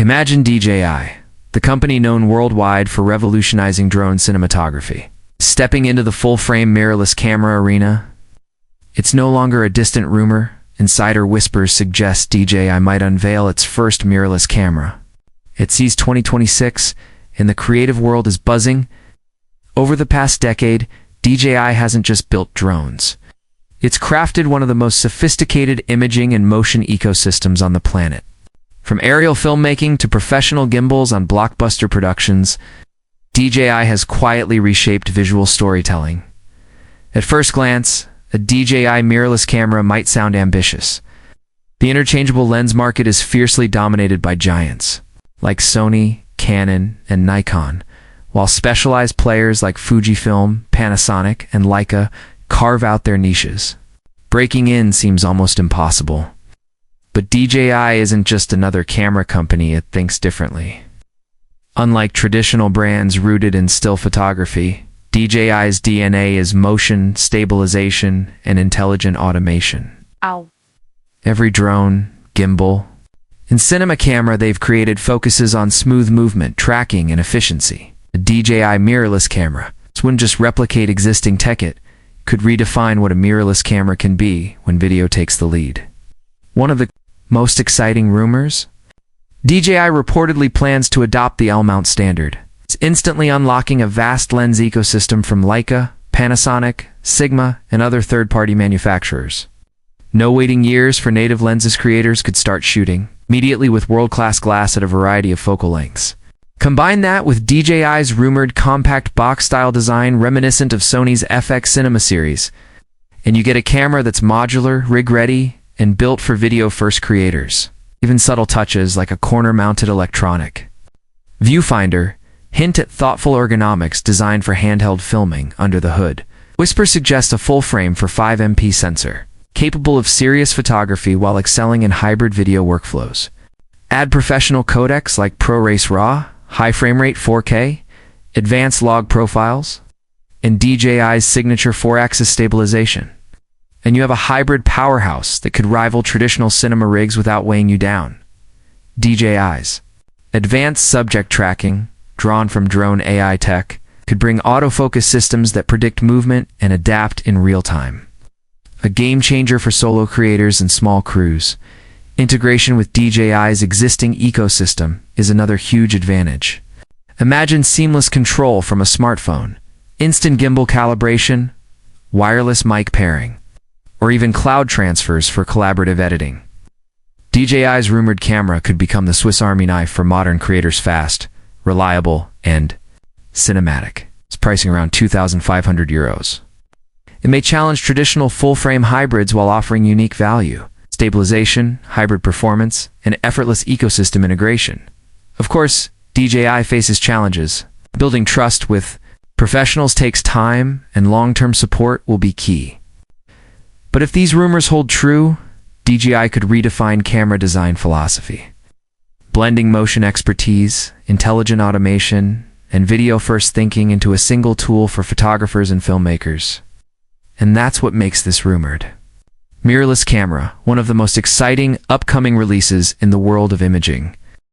Imagine DJI, the company known worldwide for revolutionizing drone cinematography, stepping into the full-frame mirrorless camera arena. It's no longer a distant rumor. Insider whispers suggest DJI might unveil its first mirrorless camera. At CES 2026, and the creative world is buzzing. Over the past decade, DJI hasn't just built drones. It's crafted one of the most sophisticated imaging and motion ecosystems on the planet. From aerial filmmaking to professional gimbals on blockbuster productions, DJI has quietly reshaped visual storytelling. At first glance, a DJI mirrorless camera might sound ambitious. The interchangeable lens market is fiercely dominated by giants like Sony, Canon, and Nikon, while specialized players like Fujifilm, Panasonic, and Leica carve out their niches. Breaking in seems almost impossible. But DJI isn't just another camera company, it thinks differently. Unlike traditional brands rooted in still photography, DJI's DNA is motion, stabilization, and intelligent automation. Every drone, gimbal, and cinema camera they've created focuses on smooth movement, tracking, and efficiency. A DJI mirrorless camera, this wouldn't just replicate existing tech, it could redefine what a mirrorless camera can be when video takes the lead. One of the most exciting rumors? DJI reportedly plans to adopt the L-mount standard. It's instantly unlocking a vast lens ecosystem from Leica, Panasonic, Sigma, and other third-party manufacturers. No waiting years for native lenses, creators could start shooting immediately with world-class glass at a variety of focal lengths. Combine that with DJI's rumored compact box-style design reminiscent of Sony's FX Cinema series, and you get a camera that's modular, rig-ready, and built for video-first creators. Even subtle touches like a corner-mounted electronic viewfinder hint at thoughtful ergonomics designed for handheld filming under the hood. Whispers suggest a full-frame for 5MP sensor, capable of serious photography while excelling in hybrid video workflows. Add professional codecs like ProRes RAW, high frame rate 4K, advanced log profiles, and DJI's signature 4-axis stabilization. And you have a hybrid powerhouse that could rival traditional cinema rigs without weighing you down. DJI's advanced subject tracking, drawn from drone AI tech, could bring autofocus systems that predict movement and adapt in real time. A game changer for solo creators and small crews. Integration with DJI's existing ecosystem is another huge advantage. Imagine seamless control from a smartphone, instant gimbal calibration, wireless mic pairing, or even cloud transfers for collaborative editing. DJI's rumored camera could become the Swiss Army knife for modern creators, fast, reliable, and cinematic. It's pricing around €2,500. It may challenge traditional full-frame hybrids while offering unique value, stabilization, hybrid performance, and effortless ecosystem integration. Of course, DJI faces challenges. Building trust with professionals takes time, and long-term support will be key. But if these rumors hold true, DJI could redefine camera design philosophy. Blending motion expertise, intelligent automation, and video-first thinking into a single tool for photographers and filmmakers. And that's what makes this rumored mirrorless camera one of the most exciting upcoming releases in the world of imaging.